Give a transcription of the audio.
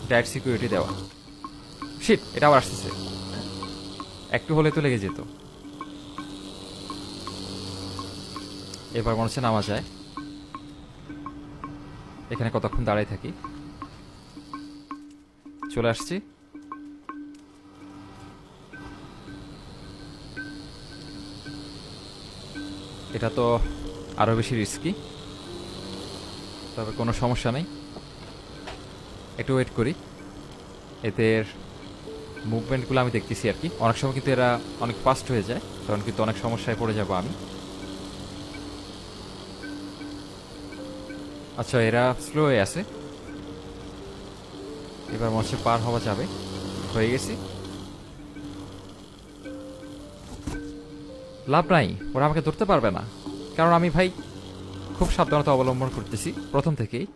Direct security দেওয়া। Sheet, এটা আবার আসতেছে। একটু হলে তো লেগে যেত। এবার মনে হচ্ছে নামা যায়। এখানে কতক্ষণ দাঁড়াই থাকি। চলে আসছি। এটা তো আরো বেশি রিস্কি, তবে কোনো সমস্যা নেই, একটু ওয়েট করি। এদের মুভমেন্টগুলো আমি দেখতেছি আর কি। অনেক সময় কিন্তু এরা অনেক ফাস্ট হয়ে যায়, তখন কিন্তু অনেক সমস্যায় পড়ে যাব আমি। আচ্ছা, এরা স্লো হয়ে আছে। এবার মনে হচ্ছে পার হওয়া যাবে। হয়ে গেছি। লাভ নাই, ওরা আমাকে ধরতে পারবে না, কারণ আমি ভাই খুব সাবধানতা অবলম্বন করতেছি প্রথম থেকেই।